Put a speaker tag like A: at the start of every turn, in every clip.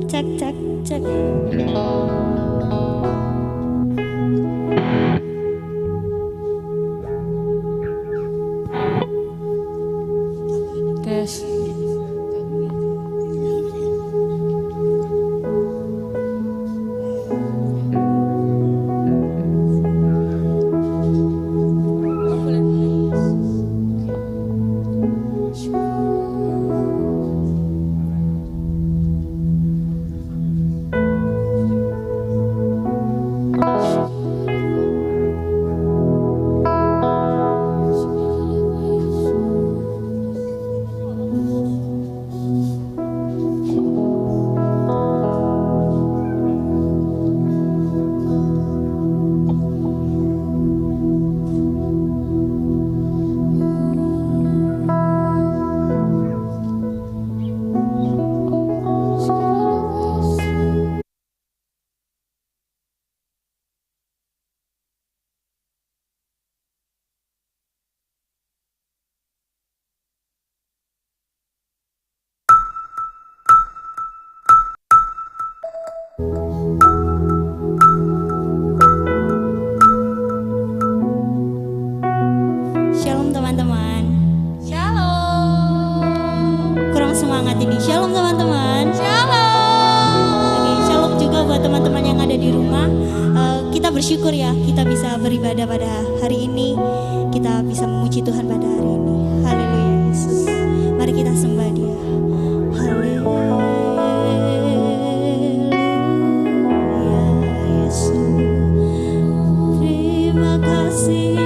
A: Cek cek cek. Tes. Shalom teman-teman. Shalom. Kurang semangat ini. Shalom teman-teman. Shalom. Oke, shalom juga buat teman-teman yang ada di rumah. Kita bersyukur ya, kita bisa beribadah pada hari ini. Kita bisa memuji Tuhan pada hari ini. Haleluya Yesus. Mari kita sembah Dia. Haleluya Yesus. Terima kasih.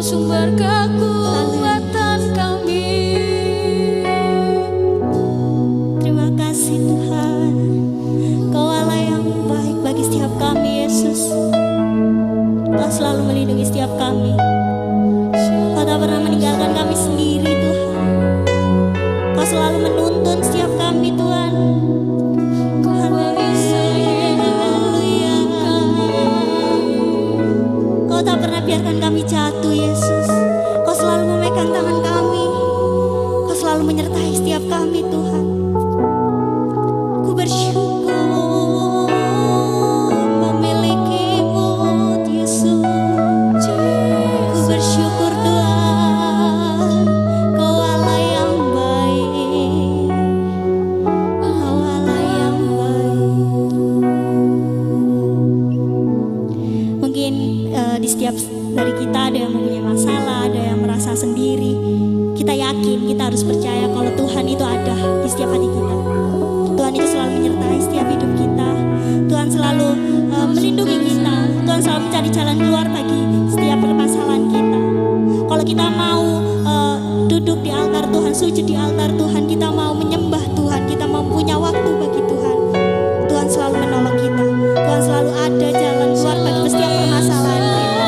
B: sumber kekuatan kami.
A: Terima kasih Tuhan, Kau Allah yang baik bagi setiap kami Yesus. Kau selalu melindungi setiap kami. Kau tak pernah meninggalkan kami sendiri Tuhan. Kau selalu menuntun setiap kami Tuhan. Haleluya. Kau tak pernah biarkan kami jatuh Yesus. Kau selalu memegang tangan kami. Kau selalu menyertai setiap kami Tuhan. Ku bersyukur memilikimu Yesus. Ku bersyukur Tuhan, Kau Allah yang baik. Kau Allah yang baik. Mungkin di setiap dari kita ada yang mempunyai masalah, ada yang merasa sendiri. Kita yakin, kita harus percaya kalau Tuhan itu ada di setiap hati kita. Tuhan itu selalu menyertai setiap hidup kita. Tuhan selalu melindungi kita. Tuhan selalu mencari jalan keluar bagi setiap permasalahan kita. Kalau kita mau duduk di altar Tuhan, sujud di altar Tuhan, kita mau menyembah Tuhan, kita mau punya waktu bagi Tuhan, Tuhan selalu menolong kita. Tuhan selalu ada jalan keluar bagi setiap permasalahan kita.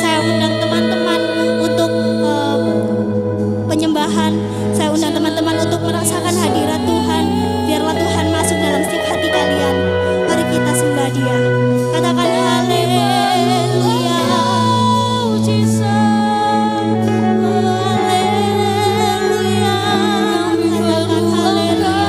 A: Saya undang teman-teman untuk penyembahan. Saya undang teman-teman untuk merasakan hadirat Tuhan. Biarlah Tuhan masuk dalam setiap hati kalian. Mari kita sembah Dia. Katakan haleluya. Haleluya. Katakan haleluya.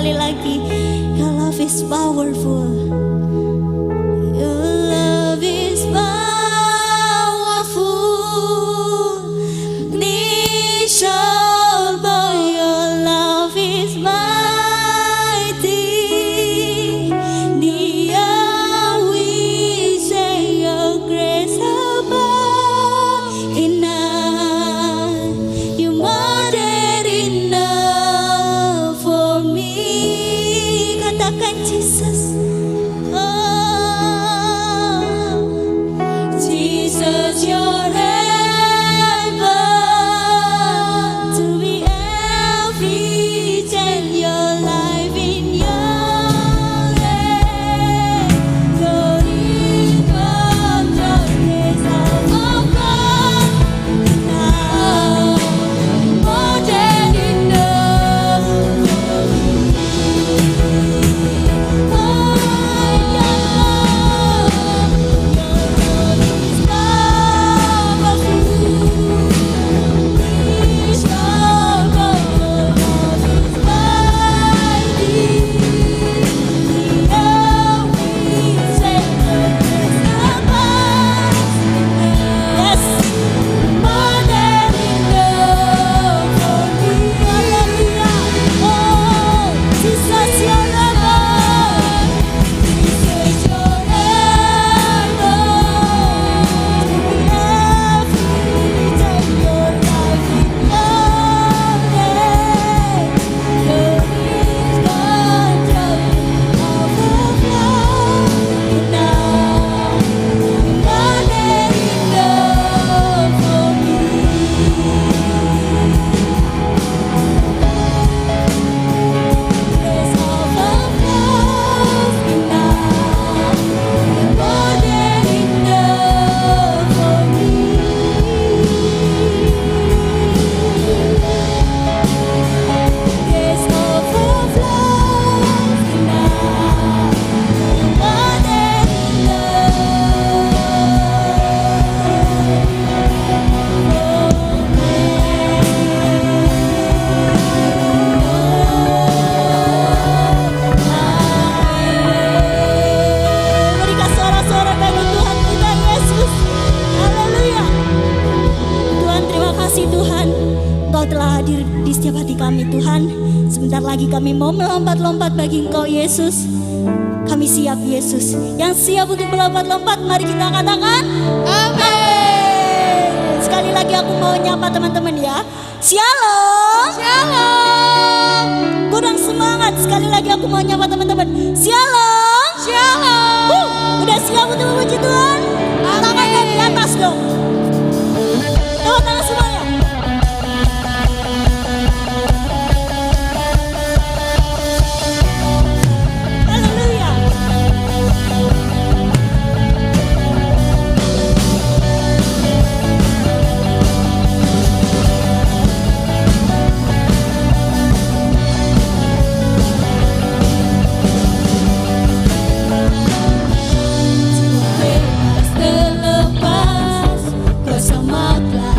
A: sekali lagi. Your love is powerful. Your love is powerful. Nishal boy, your love is mighty. Dia we say your grace above enough. You more than enough for me. Katakan Jesus. Oh, Jesus, you're heaven to be everything. Your life in your hand. Your income, your grace of God. More than enough for me. Oh, your love is powerful. Please love, your love is mighty. The we say yes, more than enough for me. Hallelujah. Oh, Jesus, your love. Jesus, your love. Everything your life in love. Your is control overflow enough. More than enough for me. Grace overflows enough. More than enough for me. Grace overflows enough. More than Berikan suara-suara bagi Tuhan kita Yesus. Haleluya. Tuhan, terima kasih Tuhan. Engkau telah hadir di setiap hati kami Tuhan. Sebentar lagi kami mau melompat-lompat bagi Engkau Yesus. Kami siap Yesus. Yang siap untuk melompat-lompat, mari kita katakan amin. Sekali lagi aku mau nyapa teman-teman ya. Shalom. Shalom. Kurang semangat. Sekali lagi aku mau nyapa teman-teman. Shalom. Shalom. Udah siap untuk memuji Tuhan? Tangannya di atas dong. Tepuk tangan semuanya. Haleluya. Bebas terlepas, kau sama telah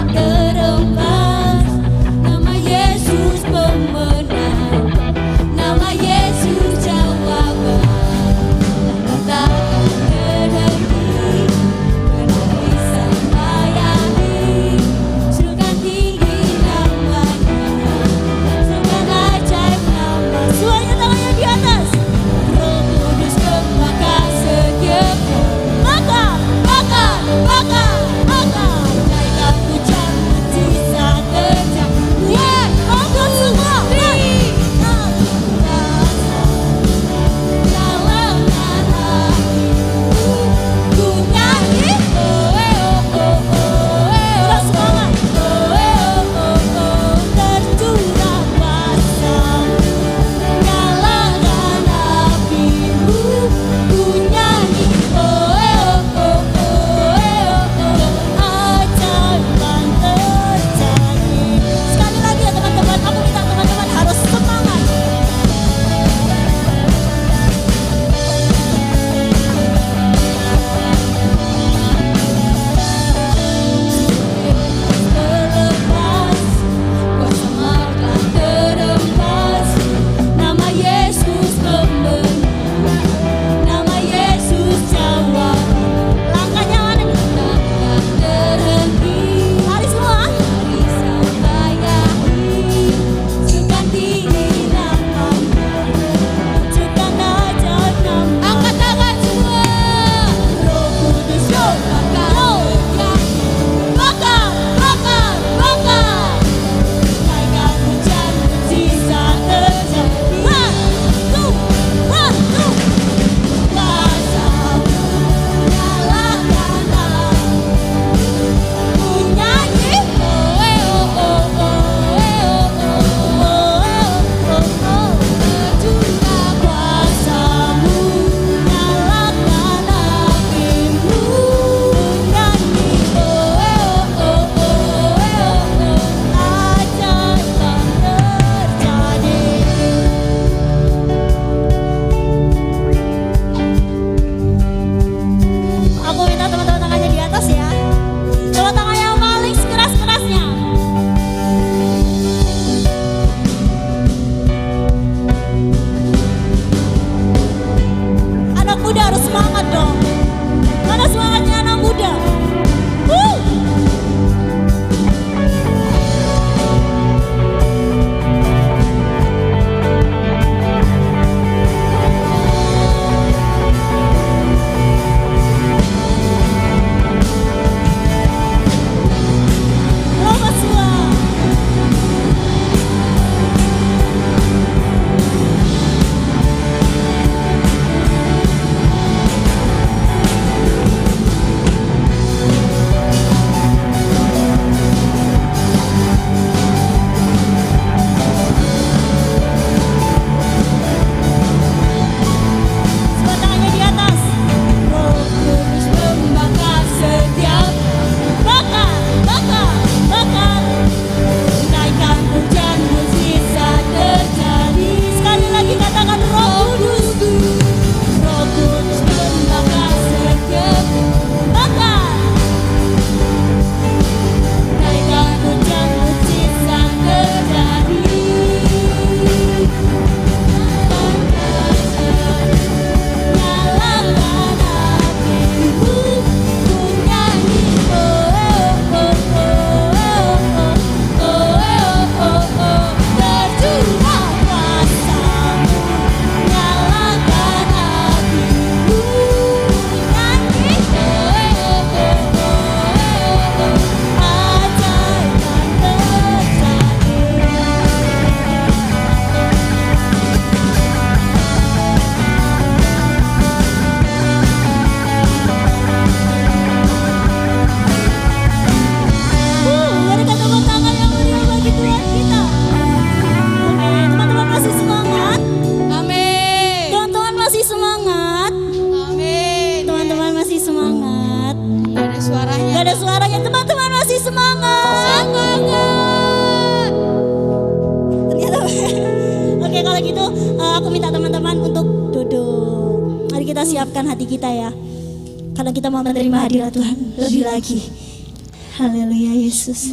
A: semangat dong. Mana semangatnya anak muda? Siapkan hati kita ya, karena kita mau menerima hadirat Tuhan lebih lagi. Haleluya Yesus.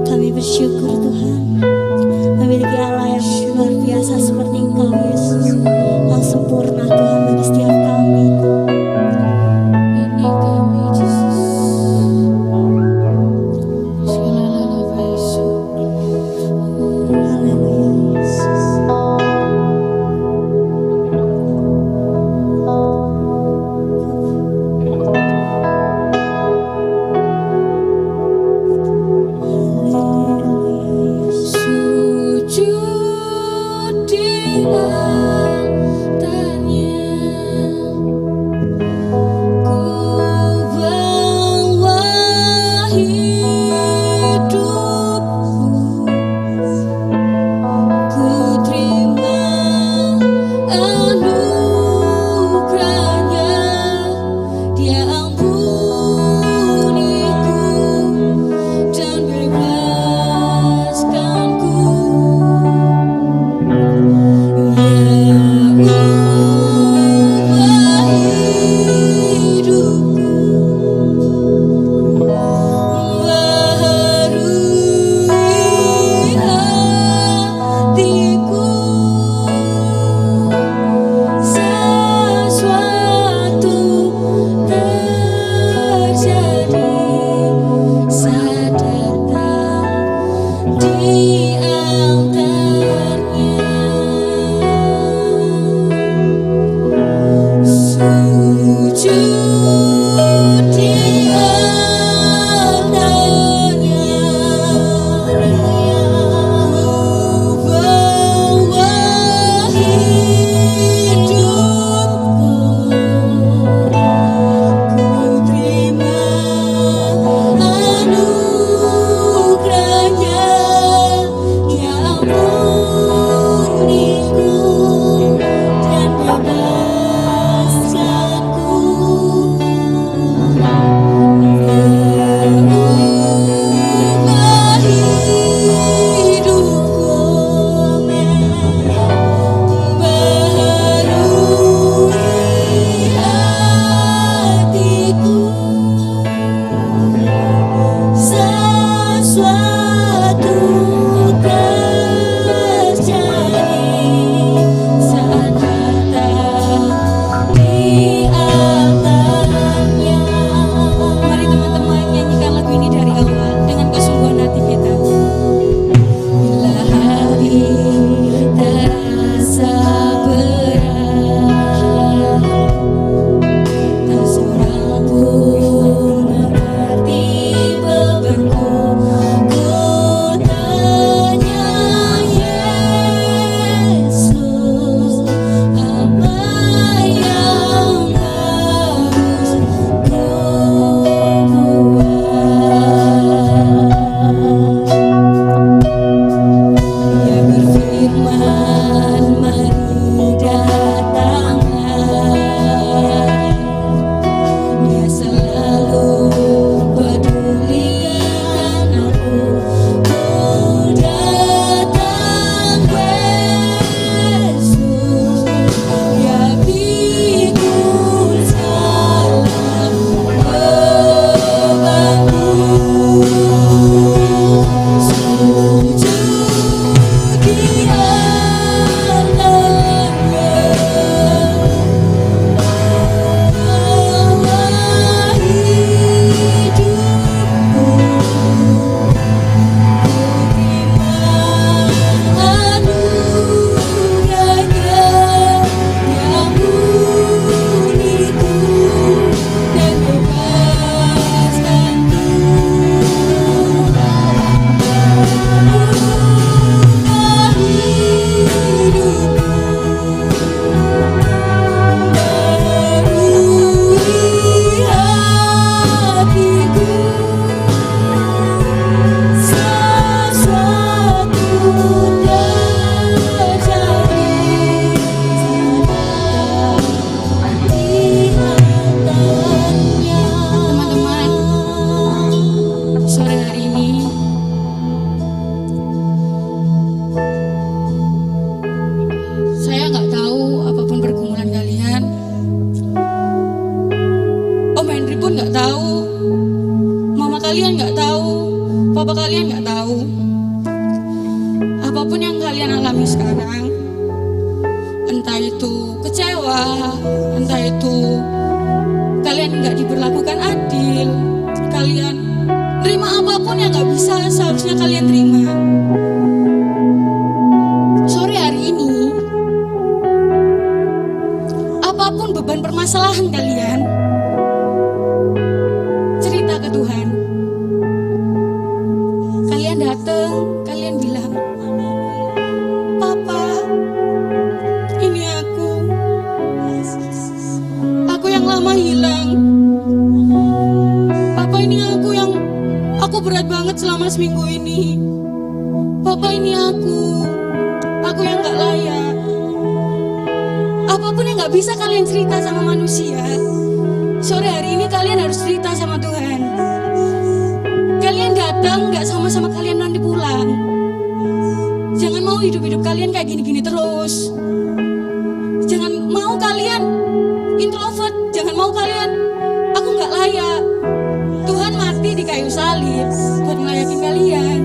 A: Kami bersyukur Tuhan memiliki Allah yang luar biasa seperti Engkau Yesus, yang sempurna Tuhan bagi setiap kami. Ini kami Yesus. Haleluya Yesus.
B: Sujud di Firman mari datanglah, Dia selalu pedulikan aku. Ku datang Yesus, Dia pikul salam bebanku. Sujud di hadapannya, bawa hidupku. Terima anugerahnya yang uniku dan bebaskanku. Buka hidupku, barui hatiku. Sesuatu terjadi di hadapannya. Teman-teman, sore hari ini saya nggak tahu apapun pergumulan kalian. Om Henry pun nggak tahu, mama kalian nggak tahu, papa kalian nggak tahu. Apapun yang kalian alami sekarang, entah itu kecewa, entah itu kalian nggak diperlakukan adil, kalian terima apapun yang nggak bisa seharusnya kalian terima. Sore hari ini, apapun beban permasalahan kalian, cerita ke Tuhan. Kalian datang, kalian bilang, Papa, ini aku yang lama hilang. Papa, ini aku berat banget selama seminggu ini. Papa, ini aku yang gak layak. Apapun yang gak bisa kalian cerita sama manusia, sore hari ini kalian harus cerita sama Tuhan. Kalian datang gak sama-sama kalian nanti pulang. Jangan mau hidup-hidup kalian kayak gini-gini terus. Jangan mau kalian introvert. Jangan mau kalian, aku gak layak. Tuhan mati di kayu salib buat ngelayakin kalian.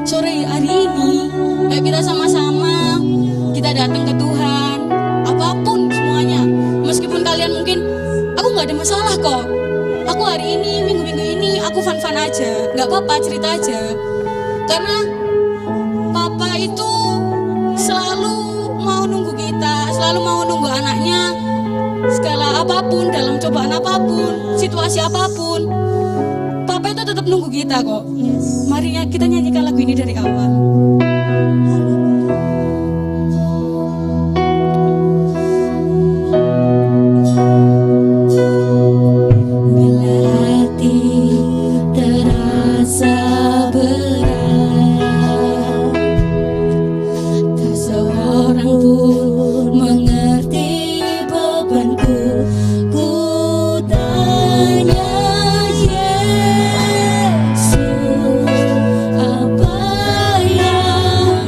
B: Sore hari ini, ayo kita sama-sama kita datang ke Tuhan. Apapun semuanya, meskipun kalian mungkin aku nggak ada masalah kok. Aku hari ini, minggu-minggu ini aku fun-fun aja, nggak apa-apa, cerita aja. Karena Papa itu selalu mau nunggu kita, selalu mau nunggu anaknya. Segala apapun, dalam cobaan apapun, situasi apapun, Papa itu tetap nunggu kita kok. Mari kita nyanyikan lagu ini dari awal. Bila hati terasa berat, tak seorang pun mengerti bebanku. Ku tanya Yesus, apa yang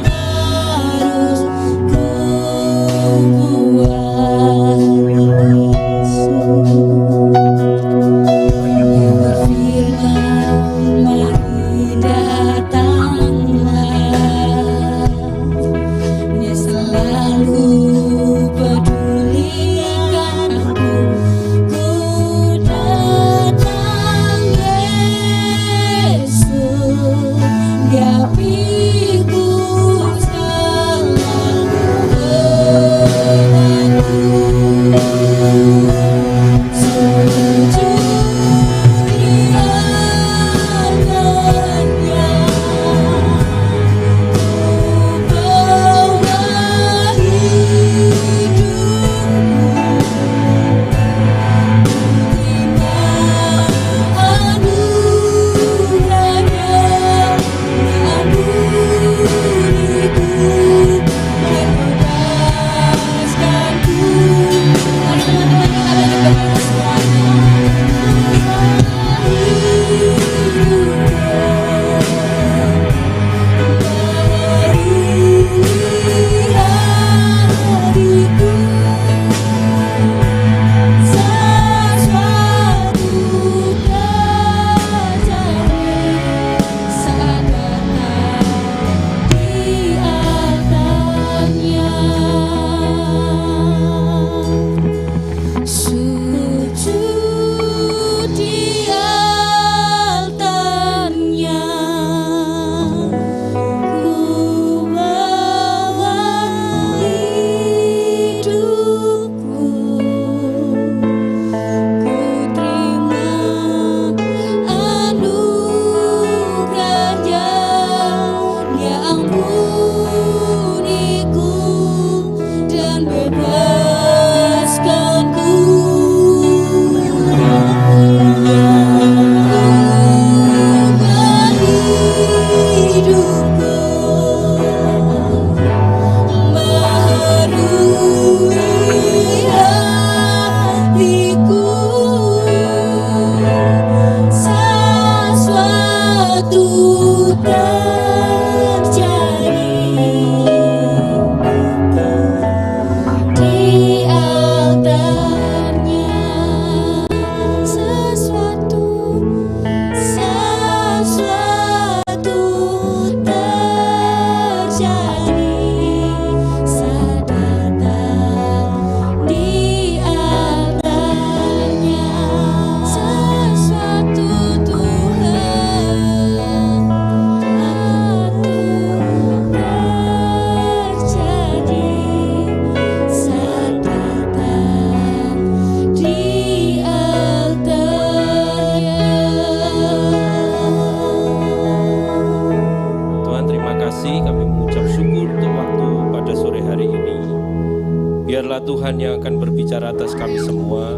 C: biarlah Tuhan yang akan berbicara atas kami semua.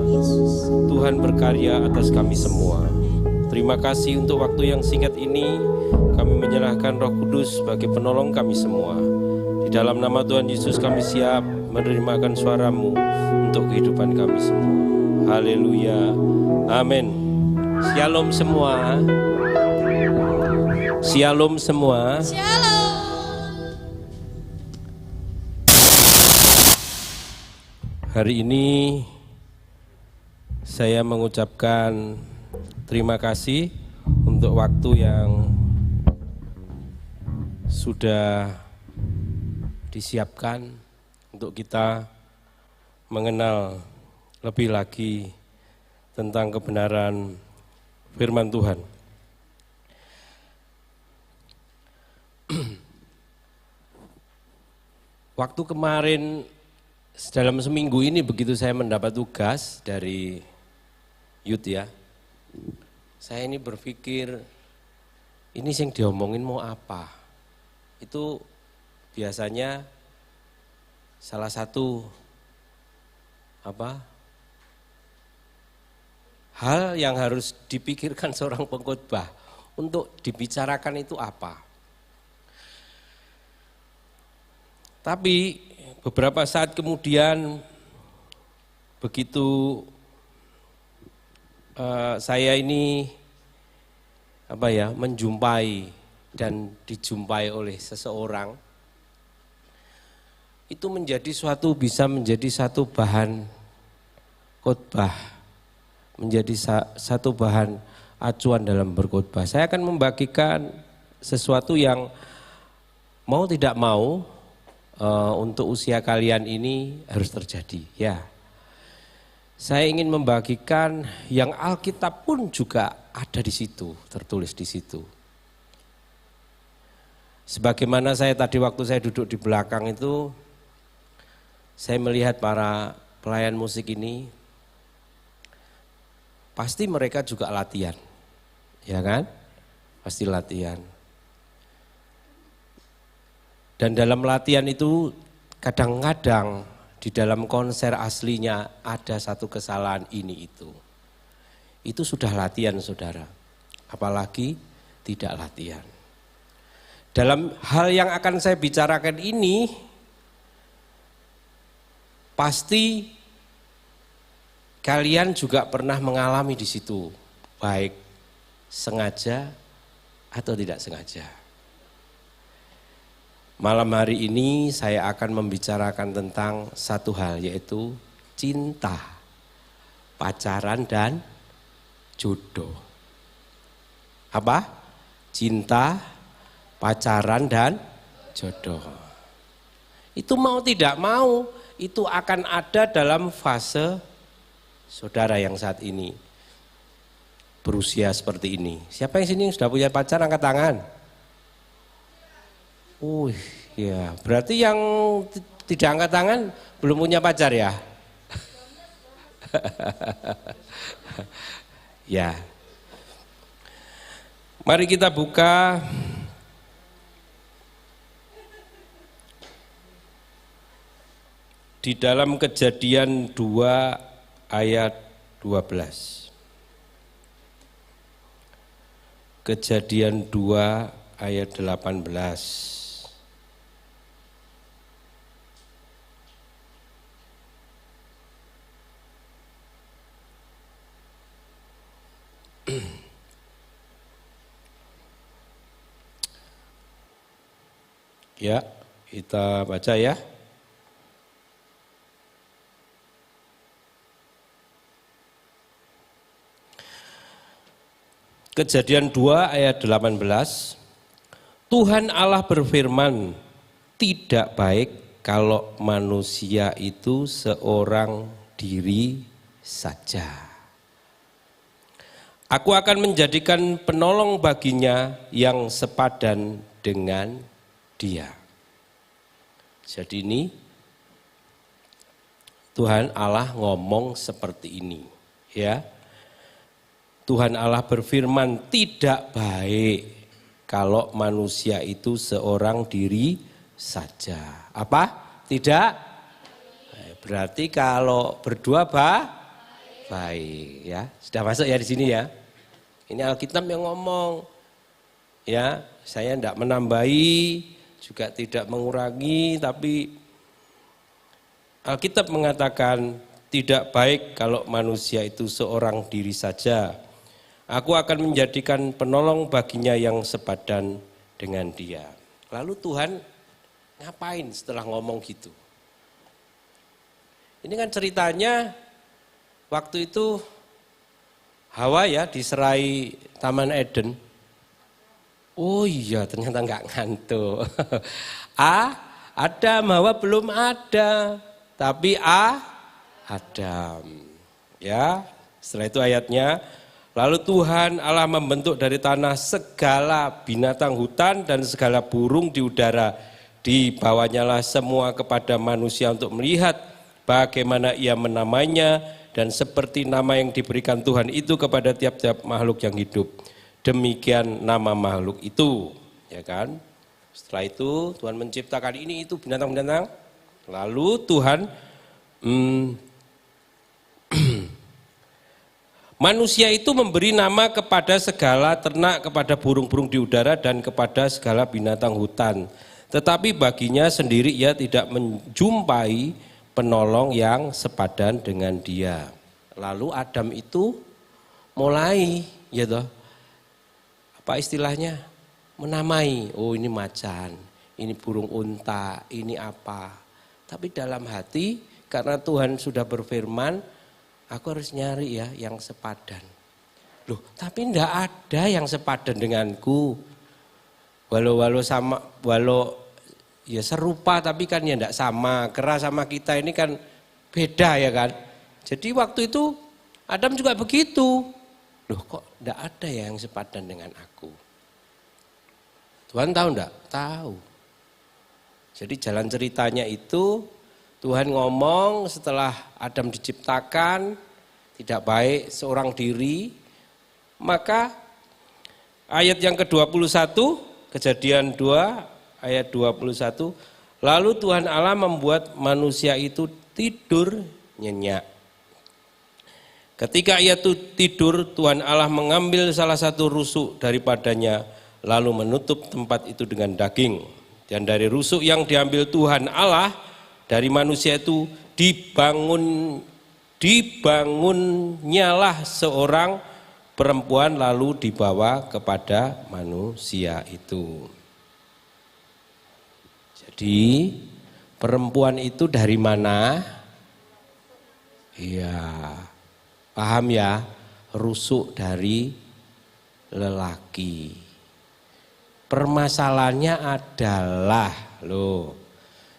C: Tuhan berkarya atas kami semua. Terima kasih untuk waktu yang singkat ini. Kami menyerahkan Roh Kudus sebagai penolong kami semua. Di dalam nama Tuhan Yesus kami siap menerimakan suara-Mu untuk kehidupan kami semua. Haleluya. Amin. Shalom semua. Shalom semua. Hari ini saya mengucapkan terima kasih untuk waktu yang sudah disiapkan untuk kita mengenal lebih lagi tentang kebenaran firman Tuhan. Waktu kemarin dalam seminggu ini begitu saya mendapat tugas dari youth ya, saya ini berpikir ini yang diomongin mau apa. Itu biasanya salah satu hal yang harus dipikirkan seorang pengkhotbah untuk dibicarakan itu apa. Tapi beberapa saat kemudian begitu saya ini menjumpai dan dijumpai oleh seseorang, itu bisa menjadi satu bahan khotbah, menjadi satu bahan acuan dalam berkhotbah. Saya akan membagikan sesuatu yang mau tidak mau untuk usia kalian ini harus terjadi. Ya, saya ingin membagikan yang Alkitab pun juga ada di situ, tertulis di situ. Sebagaimana saya tadi waktu saya duduk di belakang itu, saya melihat para pelayan musik ini, pasti mereka juga latihan, ya kan? Pasti latihan. Dan dalam latihan itu kadang-kadang di dalam konser aslinya ada satu kesalahan ini itu. Itu sudah latihan saudara, apalagi tidak latihan. Dalam hal yang akan saya bicarakan ini, pasti kalian juga pernah mengalami di situ, baik sengaja atau tidak sengaja. Malam hari ini saya akan membicarakan tentang satu hal, yaitu cinta, pacaran dan jodoh. Apa? Cinta, pacaran dan jodoh. Itu mau tidak mau, itu akan ada dalam fase saudara yang saat ini berusia seperti ini. Siapa yang sini sudah punya pacar, angkat tangan. Ya, berarti yang tidak angkat tangan belum punya pacar ya? Ya. Mari kita buka di dalam Kejadian 2 ayat 12. Kejadian 2 ayat 18. Ya, kita baca ya. Kejadian 2 ayat 18. Tuhan Allah berfirman, tidak baik kalau manusia itu seorang diri saja. Aku akan menjadikan penolong baginya yang sepadan dengan dia. Jadi ini Tuhan Allah ngomong seperti ini, ya. Tuhan Allah berfirman, tidak baik kalau manusia itu seorang diri saja. Apa? Tidak? Berarti kalau berdua baik ya. Sudah masuk ya di sini ya. Ini Alkitab yang ngomong. Ya, saya tidak menambahi, juga tidak mengurangi, tapi Alkitab mengatakan tidak baik kalau manusia itu seorang diri saja. Aku akan menjadikan penolong baginya yang sepadan dengan dia. Lalu Tuhan ngapain setelah ngomong gitu? Ini kan ceritanya waktu itu Hawa ya diserai Taman Eden. Oh iya ternyata nggak ngantuk. Adam, Hawa belum ada. Tapi Adam. Ya, setelah itu ayatnya. Lalu Tuhan Allah membentuk dari tanah segala binatang hutan dan segala burung di udara. Dibawanyalah semua kepada manusia untuk melihat bagaimana ia menamainya dan seperti nama yang diberikan Tuhan itu kepada tiap-tiap makhluk yang hidup. Demikian nama makhluk itu, ya kan? Setelah itu Tuhan menciptakan ini itu binatang-binatang. Lalu Tuhan manusia itu memberi nama kepada segala ternak, kepada burung-burung di udara dan kepada segala binatang hutan. Tetapi baginya sendiri ia tidak menjumpai penolong yang sepadan dengan dia. Lalu Adam itu mulai, ya toh, apa istilahnya? Menamai. Oh ini macan, ini burung unta, ini apa. Tapi dalam hati karena Tuhan sudah berfirman, aku harus nyari ya yang sepadan. Loh, tapi enggak ada yang sepadan denganku. Walau ya serupa tapi kan ya enggak sama. Kera sama kita ini kan beda ya kan. Jadi waktu itu Adam juga begitu. Loh kok enggak ada ya yang sepadan dengan aku. Tuhan tahu enggak? Tahu. Jadi jalan ceritanya itu Tuhan ngomong setelah Adam diciptakan tidak baik seorang diri. Maka ayat yang ke-21 Kejadian 2 ayat 21, lalu Tuhan Allah membuat manusia itu tidur nyenyak. Ketika ia tidur, Tuhan Allah mengambil salah satu rusuk daripadanya, lalu menutup tempat itu dengan daging. Dan dari rusuk yang diambil Tuhan Allah dari manusia itu dibangunnyalah seorang perempuan lalu dibawa kepada manusia itu. Jadi perempuan itu dari mana? Iya, paham ya? Rusuk dari lelaki. Permasalahannya adalah, loh,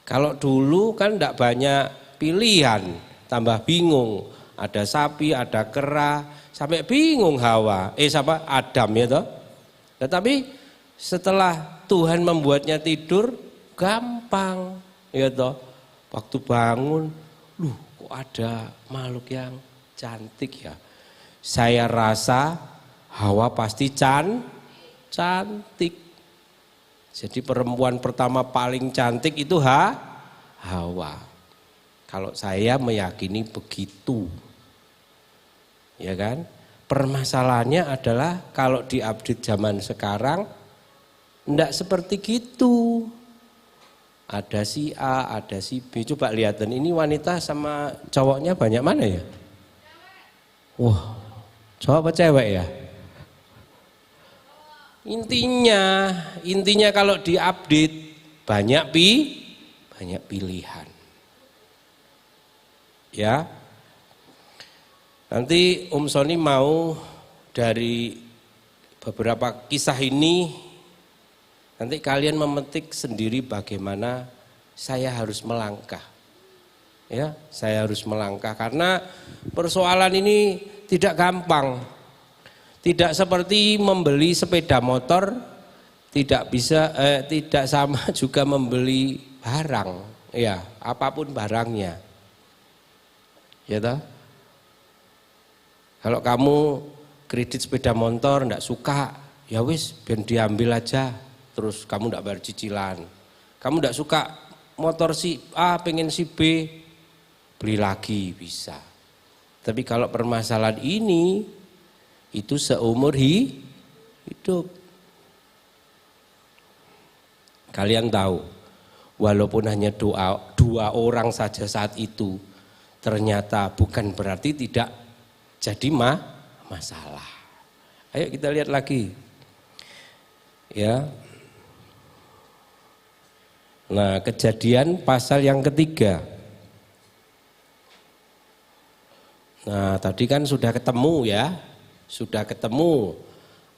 C: kalau dulu kan enggak banyak pilihan, tambah bingung. Ada sapi, ada kera, sampai bingung Adam ya toh. Tetapi setelah Tuhan membuatnya tidur gampang ya toh. Waktu bangun, kok ada makhluk yang cantik ya. Saya rasa Hawa pasti cantik. Jadi perempuan pertama paling cantik itu Hawa. Kalau saya meyakini begitu. Ya kan? Permasalahannya adalah kalau diupdate zaman sekarang enggak seperti gitu. Ada si A, ada si B. Coba lihat, dan ini wanita sama cowoknya banyak mana ya? Wah, cowok apa cewek ya? Intinya kalau diupdate banyak pilihan. Ya. Nanti Sony mau dari beberapa kisah ini, nanti kalian memetik sendiri bagaimana saya harus melangkah. Ya, saya harus melangkah karena persoalan ini tidak gampang. Tidak seperti membeli sepeda motor, tidak sama juga membeli barang. Ya, apapun barangnya. Ya toh? Kalau kamu kredit sepeda motor enggak suka, ya wis biar diambil aja, terus kamu enggak bayar cicilan. Kamu enggak suka motor si A pengen si B, beli lagi bisa. Tapi kalau permasalahan ini itu seumur hidup. Kalian tahu, walaupun hanya dua orang saja saat itu, ternyata bukan berarti tidak jadi masalah. Ayo kita lihat lagi. Ya. Nah, Kejadian pasal yang ketiga. Nah, tadi kan sudah ketemu ya. Sudah ketemu.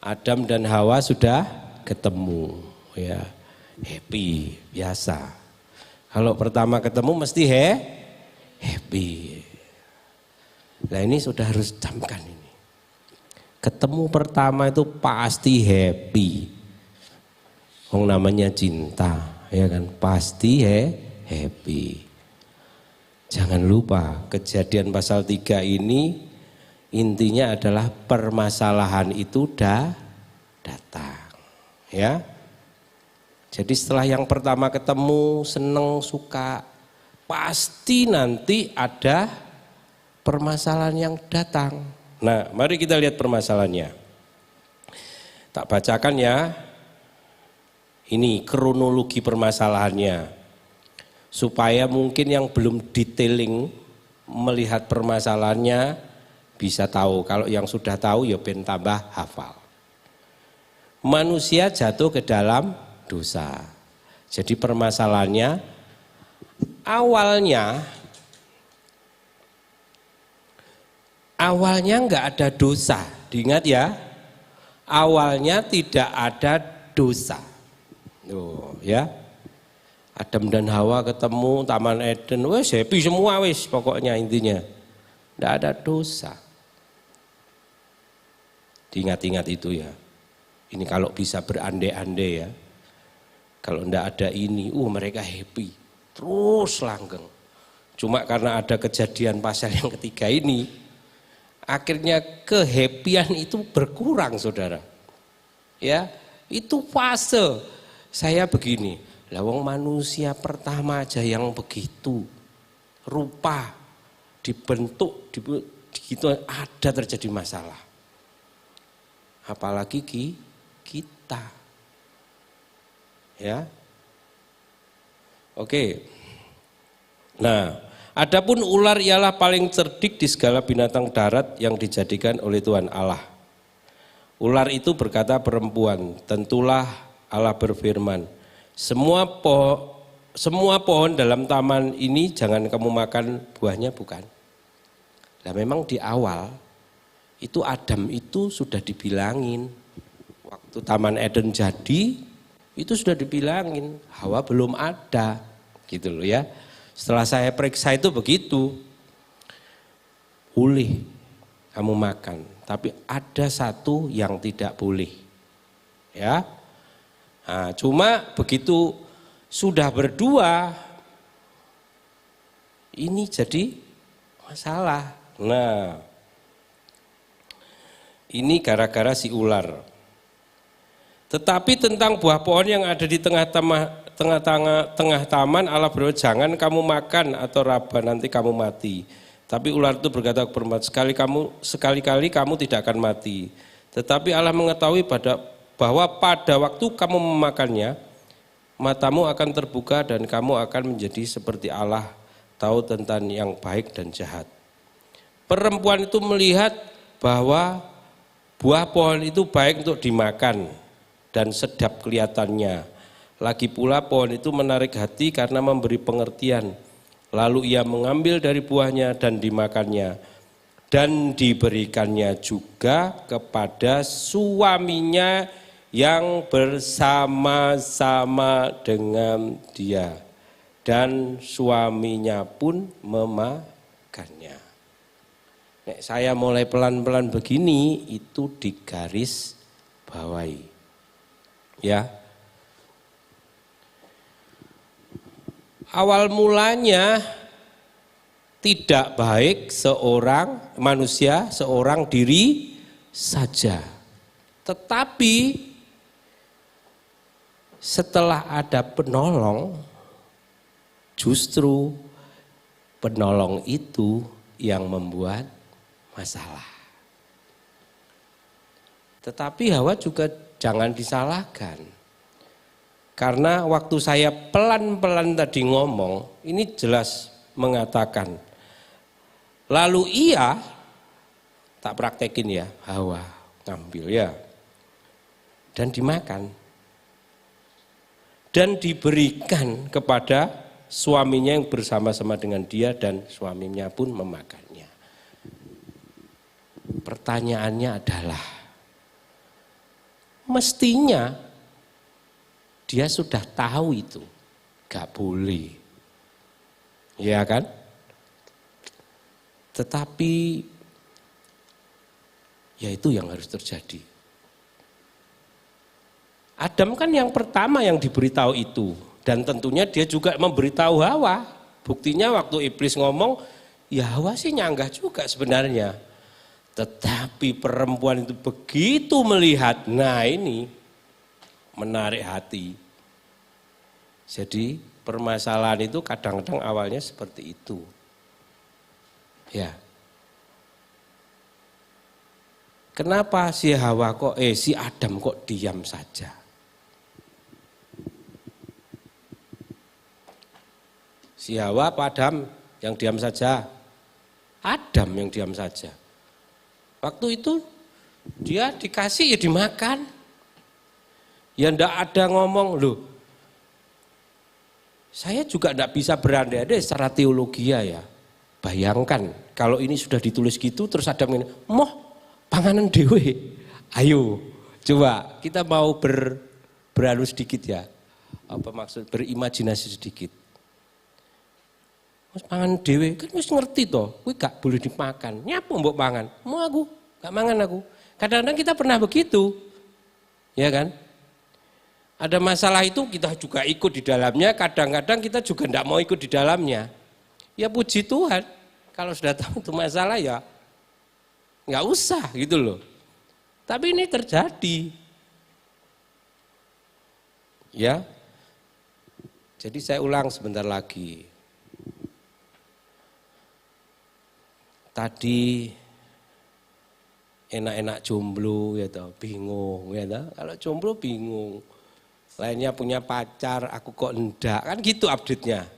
C: Adam dan Hawa sudah ketemu ya. Happy, biasa. Kalau pertama ketemu mesti happy. Nah, ini sudah harus camkan ini. Ketemu pertama itu pasti happy. Namanya cinta, ya kan? Pasti happy. Jangan lupa Kejadian pasal 3 ini intinya adalah permasalahan itu datang. Ya. Jadi setelah yang pertama ketemu, seneng, suka, pasti nanti ada permasalahan yang datang. Nah, mari kita lihat permasalahannya. Tak bacakan ya. Ini kronologi permasalahannya. Supaya mungkin yang belum detailing melihat permasalahannya bisa tahu. Kalau yang sudah tahu ya ben tambah hafal. Manusia jatuh ke dalam dosa. Jadi permasalahannya awalnya enggak ada dosa. Diingat ya. Awalnya tidak ada dosa. Oh, ya. Adam dan Hawa ketemu Taman Eden, wes happy semua wes pokoknya intinya. Tidak ada dosa. Diingat-ingat itu ya. Ini kalau bisa berandai-andai ya. Kalau tidak ada ini, mereka happy. Terus langgeng. Cuma karena ada Kejadian pasal yang ketiga ini, akhirnya kehappian itu berkurang, saudara. Ya, itu fase. Saya begini, lawang manusia pertama aja yang begitu rupa dibentuk, gitu ada terjadi masalah. Apalagi kita, ya. Oke. Nah, adapun ular ialah paling cerdik di segala binatang darat yang dijadikan oleh Tuhan Allah. Ular itu berkata perempuan, tentulah Allah berfirman, semua pohon dalam taman ini jangan kamu makan buahnya, bukan. Nah, memang di awal itu Adam itu sudah dibilangin, waktu Taman Eden jadi itu sudah dibilangin, Hawa belum ada, gitu loh ya. Setelah saya periksa itu begitu, boleh kamu makan, tapi ada satu yang tidak boleh, ya. Nah, cuma begitu sudah berdua, ini jadi masalah. Nah, ini gara-gara si ular. Tetapi tentang buah pohon yang ada di tengah taman, Allah berfirman, jangan kamu makan atau raba, nanti kamu mati. Tapi ular itu berkata kepada perempuan, sekali-kali kamu tidak akan mati. Tetapi Allah mengetahui bahwa pada waktu kamu memakannya, matamu akan terbuka dan kamu akan menjadi seperti Allah, tahu tentang yang baik dan jahat. Perempuan itu melihat bahwa buah pohon itu baik untuk dimakan dan sedap kelihatannya. Lagi pula pohon itu menarik hati karena memberi pengertian. Lalu ia mengambil dari buahnya dan dimakannya. Dan diberikannya juga kepada suaminya yang bersama-sama dengan dia. Dan suaminya pun memakannya. Nek saya mulai pelan-pelan begini, itu digaris bawahi. Ya. Awal mulanya tidak baik seorang manusia, seorang diri saja. Tetapi setelah ada penolong, justru penolong itu yang membuat masalah. Tetapi Hawa juga jangan disalahkan. Karena waktu saya pelan-pelan tadi ngomong, ini jelas mengatakan, lalu ia, tak praktekin ya, Hawa ngambil ya, dan dimakan. Dan diberikan kepada suaminya yang bersama-sama dengan dia dan suaminya pun memakannya. Pertanyaannya adalah, mestinya dia sudah tahu itu, gak boleh, ya kan? Tetapi ya itu yang harus terjadi. Adam kan yang pertama yang diberitahu itu, dan tentunya dia juga memberitahu Hawa. Buktinya waktu iblis ngomong, ya Hawa sih nyanggah juga sebenarnya. Tetapi perempuan itu begitu melihat, nah ini menarik hati. Jadi permasalahan itu kadang-kadang awalnya seperti itu. Ya. Kenapa si Hawa kok si Adam kok diam saja? Si Hawa apa Adam yang diam saja? Adam yang diam saja. Waktu itu dia dikasih ya dimakan. Ya ndak ada ngomong, loh. Saya juga ndak bisa berandai-andai secara teologi ya. Bayangkan kalau ini sudah ditulis gitu terus Adam ini, moh panganan dewe. Ayo, coba kita mau beranu sedikit ya. Apa maksud berimajinasi sedikit. Mas pangan dewe kan mesti ngerti toh, kuwi gak boleh dimakan. Nyapu mbok pangan? Mau aku, gak mangan aku. Kadang-kadang kita pernah begitu. Ya kan? Ada masalah itu kita juga ikut di dalamnya, kadang-kadang kita juga tidak mau ikut di dalamnya. Ya puji Tuhan, kalau sudah tahu itu masalah ya nggak usah gitu loh. Tapi ini terjadi. Ya, jadi saya ulang sebentar lagi. Tadi enak-enak jomblo ya toh, bingung ya toh. Kalau jomblo bingung. Lainnya punya pacar, aku kok enggak, kan gitu update-nya.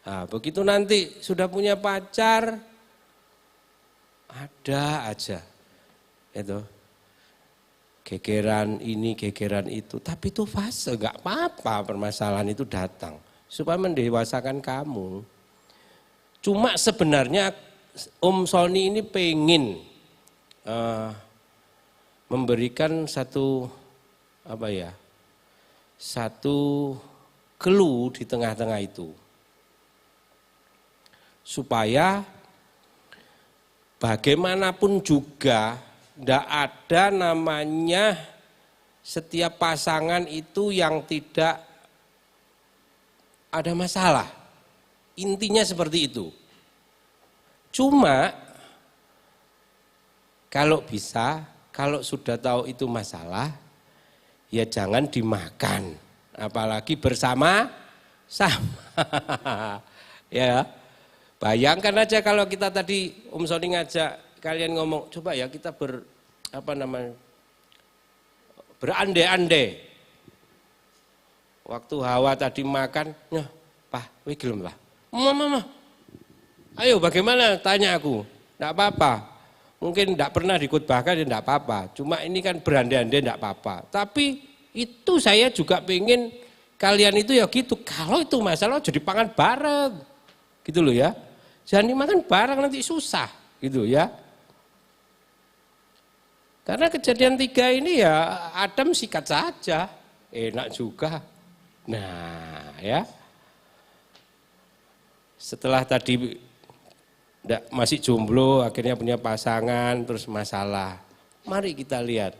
C: Nah, begitu nanti sudah punya pacar, ada aja, itu gegeran ini, gegeran itu. Tapi itu fase, enggak apa-apa permasalahan itu datang, supaya mendewasakan kamu. Cuma sebenarnya Om Sony ini pengen memberikan satu apa ya? Satu clue di tengah-tengah itu. Supaya bagaimanapun juga tidak ada namanya setiap pasangan itu yang tidak ada masalah. Intinya seperti itu. Cuma kalau bisa, kalau sudah tahu itu masalah, ya jangan dimakan, apalagi bersama-sama. Ya, bayangkan aja kalau kita tadi Om Sony ngajak kalian ngomong, coba ya kita berandai-andai. Waktu Hawa tadi makan, ya, Pak, wih gelem lah. Mama, ayo bagaimana? Tanya aku, enggak apa-apa. Mungkin tidak pernah dikhotbahkan ya tidak apa-apa. Cuma ini kan berandai-andai tidak apa-apa. Tapi itu saya juga pengen kalian itu ya gitu. Kalau itu masalah jadi pangan bareng. Gitu loh ya. Jangan dimakan bareng nanti susah. Gitu ya. Karena kejadian 3 ini ya Adam sikat saja. Enak juga. Nah ya. Setelah tadi masih jomblo, akhirnya punya pasangan, terus masalah. Mari kita lihat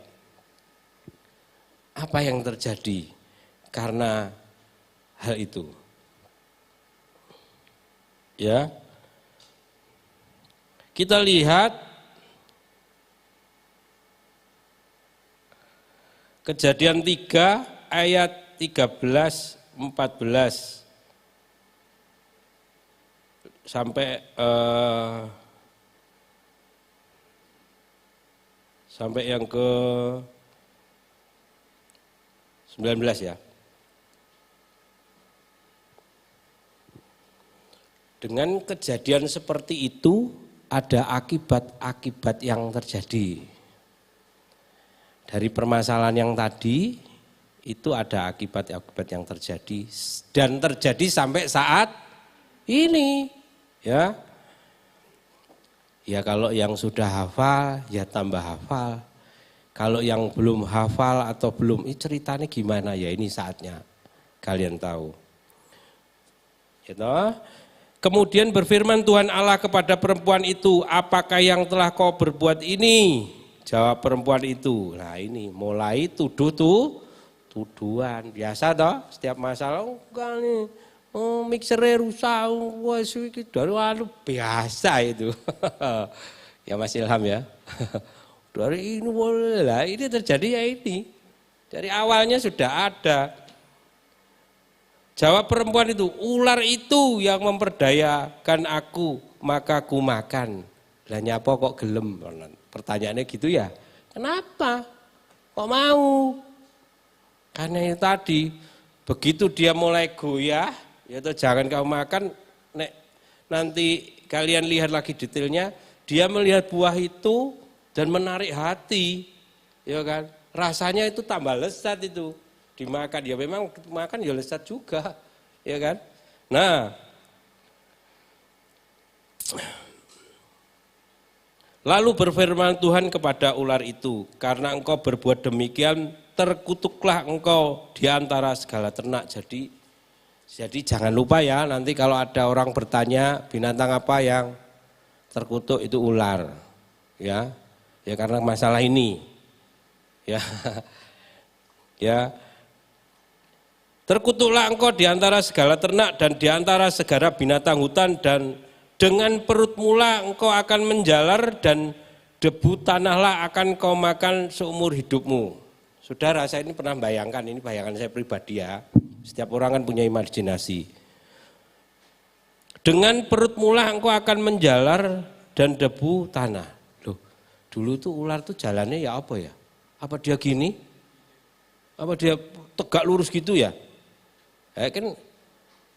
C: apa yang terjadi karena hal itu. Ya, kita lihat Kejadian 3 ayat 13-14. sampai yang ke 19 ya. Dengan kejadian seperti itu ada akibat-akibat yang terjadi. Dari permasalahan yang tadi itu ada akibat-akibat yang terjadi dan terjadi sampai saat ini ya. Ya kalau yang sudah hafal ya tambah hafal. Kalau yang belum hafal atau belum, ini ceritanya gimana ya, ini saatnya kalian tahu. Gitu. Kemudian berfirman Tuhan Allah kepada perempuan itu, apakah yang telah kau berbuat ini? Jawab perempuan itu, nah ini mulai tuduhan. Biasa toh, setiap masalah, enggak nih, mixernya rusak, dari biasa itu. Ya Mas Ilham ya. Dari ini boleh lah, ini terjadi ya ini. Dari awalnya sudah ada. Jawab perempuan itu, ular itu yang memperdayakan aku, maka aku makan. Lah nyapa kok gelem? Pertanyaannya gitu ya. Kenapa? Kok mau? Karena itu tadi, begitu dia mulai goyah, yaitu jangan kau makan, nanti kalian lihat lagi detailnya, dia melihat buah itu dan menarik hati, ya kan? Rasanya itu tambah lezat itu. Dimakan, ya memang makan ya lezat juga, ya kan? Nah, lalu berfirman Tuhan kepada ular itu, karena engkau berbuat demikian, terkutuklah engkau di antara segala ternak. Jadi jangan lupa ya, nanti kalau ada orang bertanya binatang apa yang terkutuk, itu ular, ya karena masalah ini, ya, ya. Terkutuklah engkau di antara segala ternak dan di antara segala binatang hutan, dan dengan perut mula engkau akan menjalar dan debu tanahlah akan kau makan seumur hidupmu. Saudara, saya ini pernah bayangkan, ini bayangan saya pribadi ya, setiap orang kan punya imajinasi. Dengan perut mula engkau akan menjalar dan debu tanah. Loh, dulu tuh ular tuh jalannya ya apa ya? Apa dia gini? Apa dia tegak lurus gitu ya?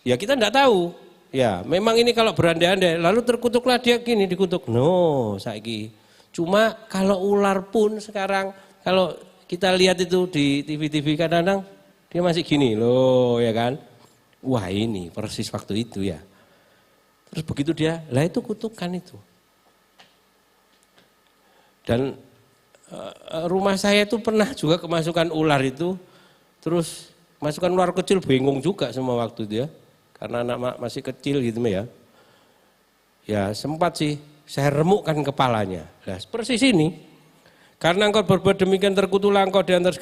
C: Ya kita enggak tahu. Ya, memang ini kalau berandai-andai, lalu terkutuklah dia gini dikutuk. No, saiki. Cuma kalau ular pun sekarang kalau kita lihat itu di TV-TV kadang-kadang dia masih gini loh, ya kan? Wah, ini persis waktu itu ya. Terus begitu dia, lah itu kutukan itu. Dan rumah saya itu pernah juga kemasukan ular itu, terus masukan ular kecil, bingung juga semua waktu dia, karena anak masih kecil gitu ya. Ya sempat sih saya remukkan kepalanya. Nah persis ini, karena engkau berbuat demikian terkutuklah engkau di antara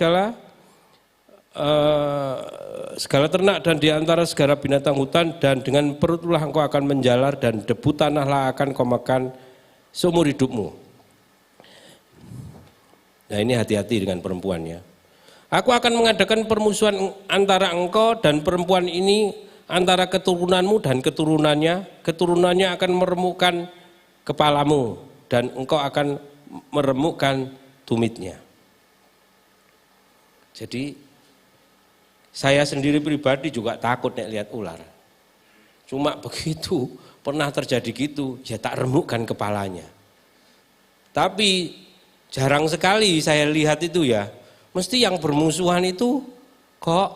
C: segala ternak dan di antara segala binatang hutan, dan dengan perutlah engkau akan menjalar dan debu tanahlah akan kau makan seumur hidupmu. Nah ini hati-hati dengan perempuannya. Aku akan mengadakan permusuhan antara engkau dan perempuan ini, antara keturunanmu dan keturunannya akan meremukkan kepalamu dan engkau akan meremukkan tumitnya. Jadi saya sendiri pribadi juga takut nek lihat ular. Cuma begitu pernah terjadi gitu, ya tak remukkan kepalanya. Tapi jarang sekali saya lihat itu ya. Mesti yang bermusuhan itu kok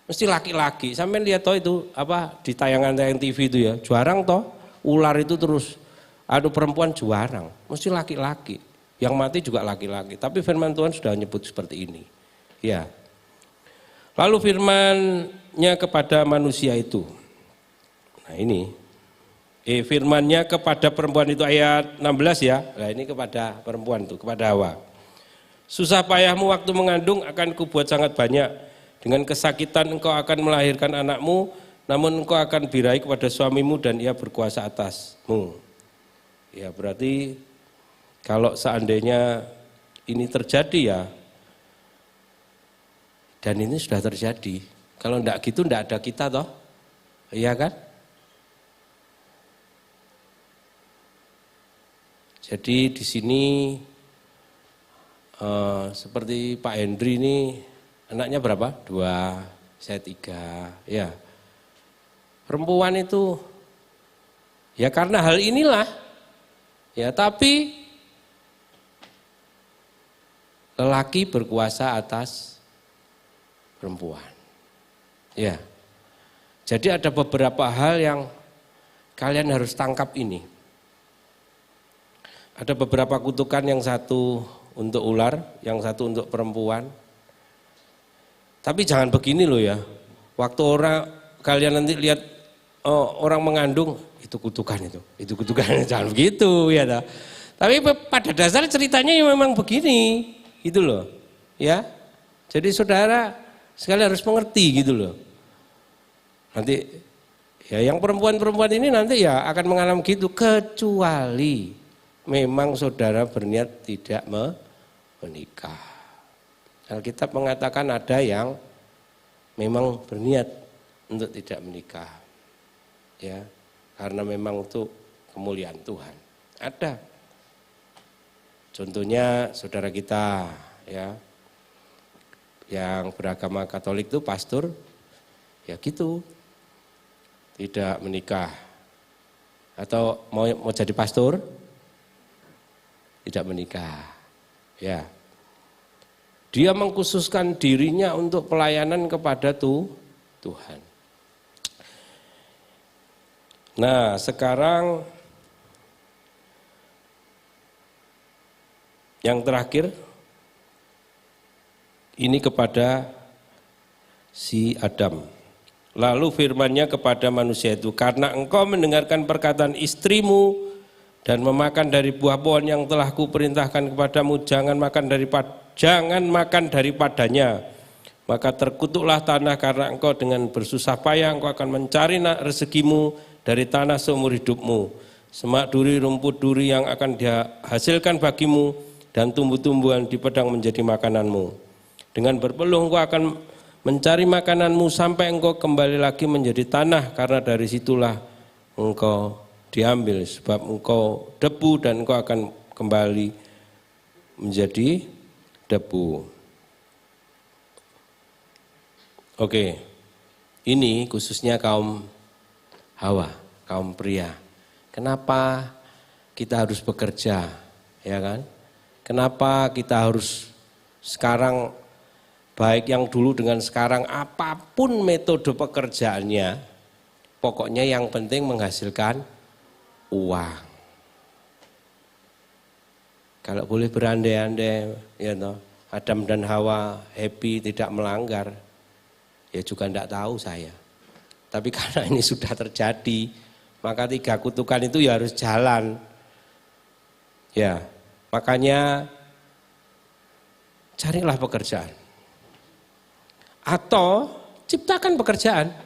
C: mesti laki-laki. Sampai lihat toh itu apa di tayangan-tayangan TV itu ya, jarang toh ular itu terus adu perempuan, jarang. Mesti laki-laki. Yang mati juga laki-laki. Tapi firman Tuhan sudah menyebut seperti ini. Ya. Lalu firman-Nya kepada manusia itu. Nah ini. Firman-Nya kepada perempuan itu ayat 16 ya. Nah ini kepada perempuan itu, kepada Hawa. Susah payahmu waktu mengandung akan kubuat sangat banyak. Dengan kesakitan engkau akan melahirkan anakmu, namun engkau akan birahi kepada suamimu dan ia berkuasa atasmu. Ya berarti kalau seandainya ini terjadi ya, dan ini sudah terjadi. Kalau enggak gitu enggak ada kita toh. Iya kan? Jadi di sini seperti Pak Hendri ini anaknya berapa? 2, saya 3. Ya, perempuan itu ya karena hal inilah. Ya, tapi lelaki berkuasa atas perempuan. Ya. Jadi ada beberapa hal yang kalian harus tangkap ini. Ada beberapa kutukan, yang satu untuk ular, yang satu untuk perempuan. Tapi jangan begini loh ya. Waktu kalian nanti lihat orang mengandung, itu kutukan itu kutukan, jangan begitu ya. Tapi pada dasar ceritanya memang begini, gitu loh. Ya. Jadi saudara sekali harus mengerti gitu loh. Nanti ya yang perempuan-perempuan ini nanti ya akan mengalami gitu, kecuali memang saudara berniat tidak menikah. Alkitab mengatakan ada yang memang berniat untuk tidak menikah. Ya, karena memang untuk kemuliaan Tuhan. Ada. Contohnya saudara kita ya yang beragama Katolik itu pastor ya gitu. Tidak menikah. Atau mau jadi pastor tidak menikah. Ya. Dia mengkhususkan dirinya untuk pelayanan kepada Tuhan. Nah, sekarang yang terakhir ini kepada si Adam. Lalu firman-Nya kepada manusia itu, karena engkau mendengarkan perkataan istrimu dan memakan dari buah pohon yang telah kuperintahkan kepadamu, jangan makan daripadanya. Maka terkutuklah tanah, karena engkau dengan bersusah payah engkau akan mencari rezekimu dari tanah seumur hidupmu. Semak duri, rumput duri yang akan dihasilkan bagimu, dan tumbuh-tumbuhan di padang menjadi makananmu. Dengan berpeluh engkau akan mencari makananmu sampai engkau kembali lagi menjadi tanah, karena dari situlah engkau diambil, sebab engkau debu dan engkau akan kembali menjadi debu. Oke, ini khususnya kaum Hawa, kaum pria. Kenapa kita harus bekerja, ya kan? Kenapa kita harus sekarang, baik yang dulu dengan sekarang, apapun metode pekerjaannya, pokoknya yang penting menghasilkan uang. Kalau boleh berandai-andai, ya toh, Adam dan Hawa happy tidak melanggar, ya juga tidak tahu saya. Tapi karena ini sudah terjadi, maka 3 kutukan itu ya harus jalan. Ya, makanya carilah pekerjaan. Atau ciptakan pekerjaan.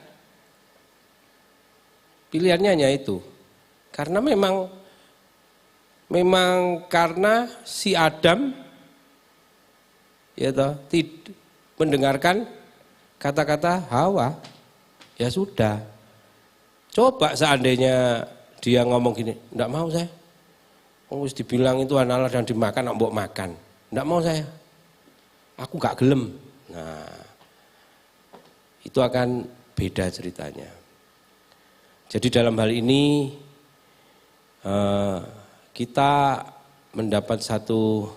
C: Pilihannya hanya itu. Karena memang karena si Adam ya toh mendengarkan kata-kata Hawa, ya sudah. Coba seandainya dia ngomong gini, enggak mau saya. Harus dibilang itu analah dan dimakan, mbok makan. Enggak mau saya. Aku gak gelem. Nah, itu akan beda ceritanya. Jadi dalam hal ini kita mendapat satu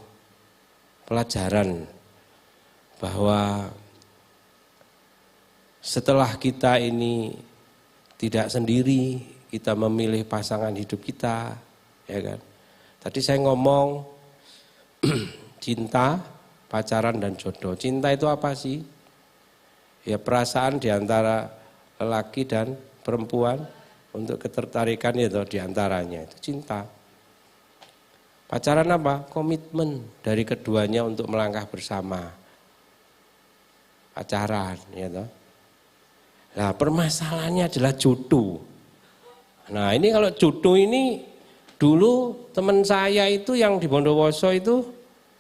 C: pelajaran bahwa setelah kita ini tidak sendiri, kita memilih pasangan hidup kita, ya kan. Tadi saya ngomong cinta, pacaran dan jodoh. Cinta itu apa sih? Ya perasaan di antara lelaki dan perempuan untuk ketertarikan itu di antaranya, itu cinta. Pacaran apa? Komitmen dari keduanya untuk melangkah bersama. Pacaran, ya toh. Nah, permasalahannya adalah jodoh. Nah, ini kalau jodoh ini dulu teman saya itu yang di Bondowoso itu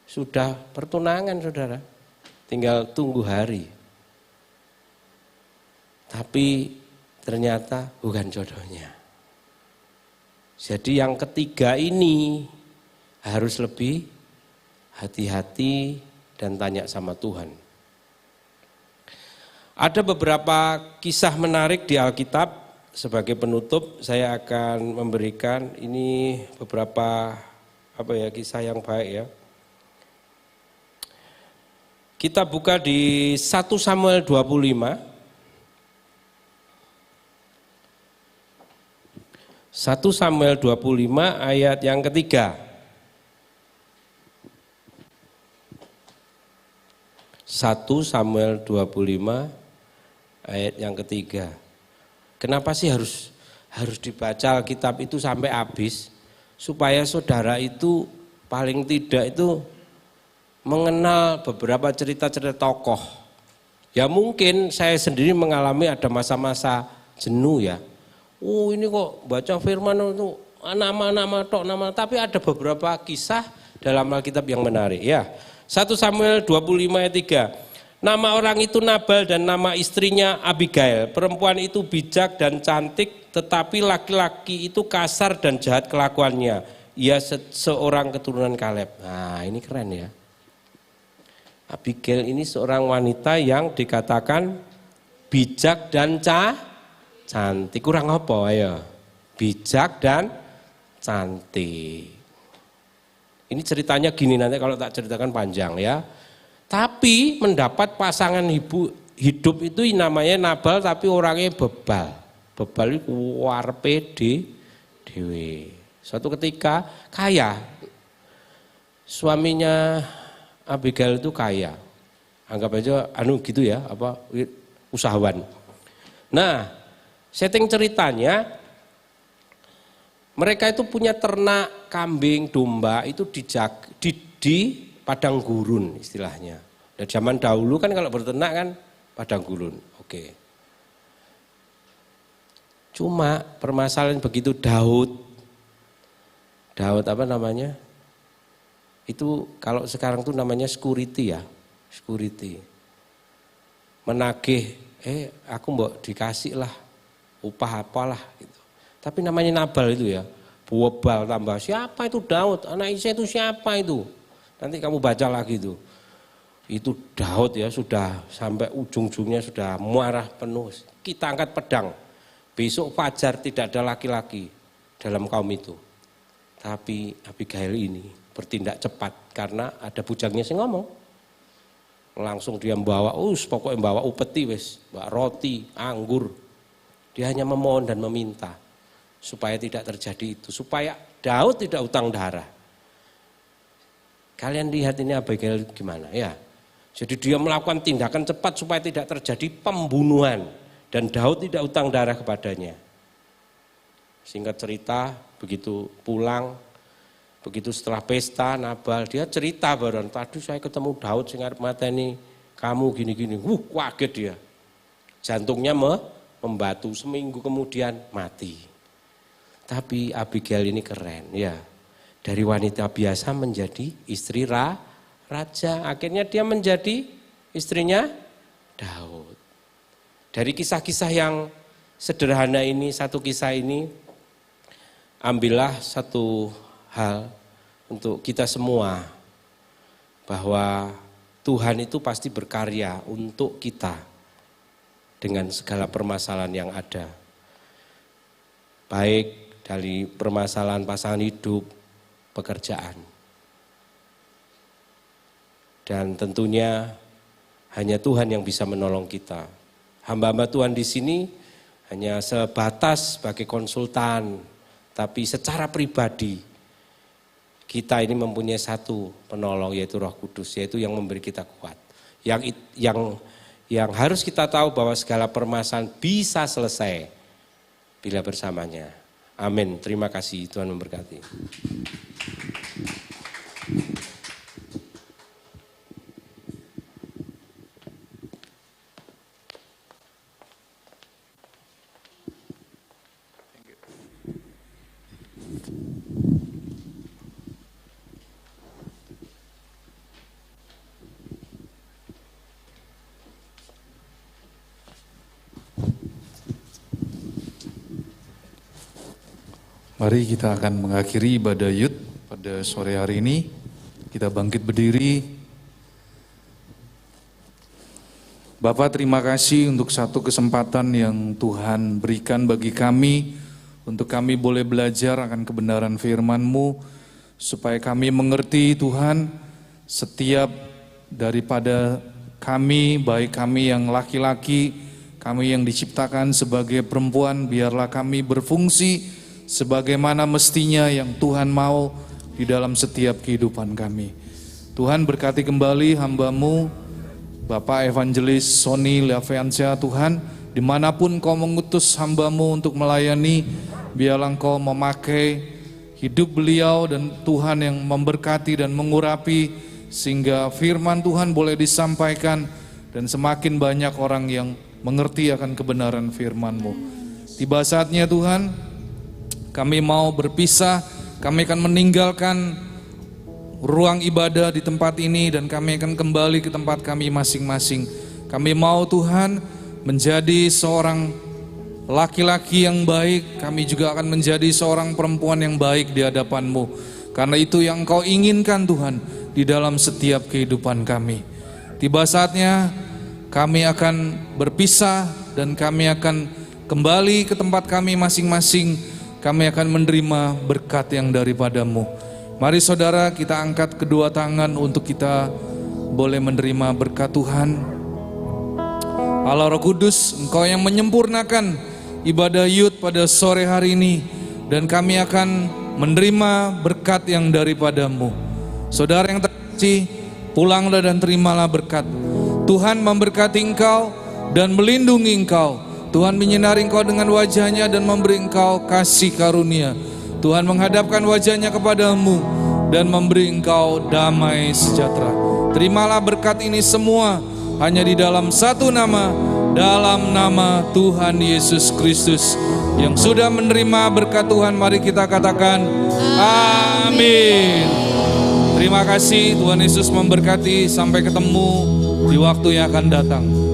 C: sudah pertunangan, saudara. Tinggal tunggu hari. Tapi ternyata bukan jodohnya. Jadi yang ketiga ini harus lebih hati-hati dan tanya sama Tuhan. Ada beberapa kisah menarik di Alkitab. Sebagai penutup saya akan memberikan ini beberapa kisah yang baik ya. Kita buka di 1 Samuel 25. 1 Samuel 25 ayat yang ketiga. 1 Samuel 25 ayat yang ketiga. Kenapa sih harus dibaca Alkitab itu sampai habis? Supaya saudara itu paling tidak itu mengenal beberapa cerita-cerita tokoh. Ya mungkin saya sendiri mengalami ada masa-masa jenuh ya. Oh ini kok baca firman itu nama-nama tok nama, tapi ada beberapa kisah dalam Alkitab yang menarik ya. 1 Samuel 25 ayat 3. Nama orang itu Nabal dan nama istrinya Abigail. Perempuan itu bijak dan cantik, tetapi laki-laki itu kasar dan jahat kelakuannya. Ia seorang keturunan Kaleb. Nah ini keren ya. Abigail ini seorang wanita yang dikatakan bijak dan cantik. Kurang apa ya? Bijak dan cantik. Ini ceritanya gini, nanti kalau tak ceritakan panjang ya. Tapi mendapat pasangan hidup itu namanya Nabal tapi orangnya bebal. Bebal itu warpe dewe. Suatu ketika kaya. Suaminya Abigail itu kaya. Anggap aja gitu ya, usahawan. Nah, setting ceritanya mereka itu punya ternak kambing, domba itu di padang gurun istilahnya. Dan zaman dahulu kan kalau berternak kan padang gurun. Oke. Cuma permasalahan begitu Daud itu kalau sekarang tuh namanya security ya. Security. Menagih, aku mbok dikasih lah upah apalah gitu. Tapi namanya Nabal itu ya. Bobal tambah. Siapa itu Daud? Anak Isai itu siapa itu? Nanti kamu baca lagi itu. Itu Daud ya sudah sampai ujung-ujungnya sudah marah penuh. Kita angkat pedang. Besok fajar tidak ada laki-laki dalam kaum itu. Tapi Abigail ini bertindak cepat karena ada bujangnya yang ngomong. Langsung dia membawa, pokoknya membawa upeti wis, bawa roti, anggur. Dia hanya memohon dan meminta supaya tidak terjadi itu, supaya Daud tidak utang darah. Kalian lihat ini Abigail gimana ya. Jadi dia melakukan tindakan cepat supaya tidak terjadi pembunuhan. Dan Daud tidak utang darah kepadanya. Singkat cerita, begitu pulang, begitu setelah pesta Nabal, dia cerita baru, tadi saya ketemu Daud sing arep mateni kamu gini-gini. Kaget dia. Jantungnya membatu, seminggu kemudian mati. Tapi Abigail ini keren ya. Dari wanita biasa menjadi istri raja. Akhirnya dia menjadi istrinya Daud. Dari kisah-kisah yang sederhana ini, satu kisah ini, ambillah satu hal untuk kita semua. Bahwa Tuhan itu pasti berkarya untuk kita dengan segala permasalahan yang ada. Baik dari permasalahan pasangan hidup, pekerjaan. Dan tentunya hanya Tuhan yang bisa menolong kita. Hamba-hamba Tuhan di sini hanya sebatas sebagai konsultan, tapi secara pribadi kita ini mempunyai satu penolong yaitu Roh Kudus, yaitu yang memberi kita kuat. Yang harus kita tahu bahwa segala permasalahan bisa selesai bila bersamanya. Amin. Terima kasih, Tuhan memberkati.
D: Mari kita akan mengakhiri ibadah Yud pada Pada sore hari ini kita bangkit berdiri. Bapak, terima kasih untuk satu kesempatan yang Tuhan berikan bagi kami untuk kami boleh belajar akan kebenaran firman-Mu, supaya kami mengerti Tuhan, setiap daripada kami, baik kami yang laki-laki, kami yang diciptakan sebagai perempuan, biarlah kami berfungsi sebagaimana mestinya yang Tuhan mau di dalam setiap kehidupan kami. Tuhan berkati kembali hamba-Mu, Bapak Evangelis Sony Leaviansyah. Tuhan, dimanapun Kau mengutus hamba-Mu untuk melayani, biarlah Engkau memakai hidup beliau dan Tuhan yang memberkati dan mengurapi, sehingga firman Tuhan boleh disampaikan dan semakin banyak orang yang mengerti akan kebenaran firman-Mu. Tiba saatnya Tuhan, kami mau berpisah, kami akan meninggalkan ruang ibadah di tempat ini dan kami akan kembali ke tempat kami masing-masing. Kami mau Tuhan menjadi seorang laki-laki yang baik, kami juga akan menjadi seorang perempuan yang baik di hadapan-Mu. Karena itu yang Engkau inginkan Tuhan di dalam setiap kehidupan kami. Tiba saatnya kami akan berpisah dan kami akan kembali ke tempat kami masing-masing. Kami akan menerima berkat yang daripada-Mu. Mari saudara, kita angkat kedua tangan untuk kita boleh menerima berkat Tuhan. Allah Roh Kudus, Engkau yang menyempurnakan ibadah Yud pada sore hari ini, dan kami akan menerima berkat yang daripada-Mu. Saudara yang terkasih, pulanglah dan terimalah berkat. Tuhan memberkati engkau dan melindungi engkau. Tuhan menyinari engkau dengan wajah-Nya dan memberi engkau kasih karunia. Tuhan menghadapkan wajah-Nya kepadamu dan memberi engkau damai sejahtera. Terimalah berkat ini semua hanya di dalam satu nama, dalam nama Tuhan Yesus Kristus. Yang sudah menerima berkat Tuhan, mari kita katakan amin. Terima kasih, Tuhan Yesus memberkati. Sampai ketemu di waktu yang akan datang.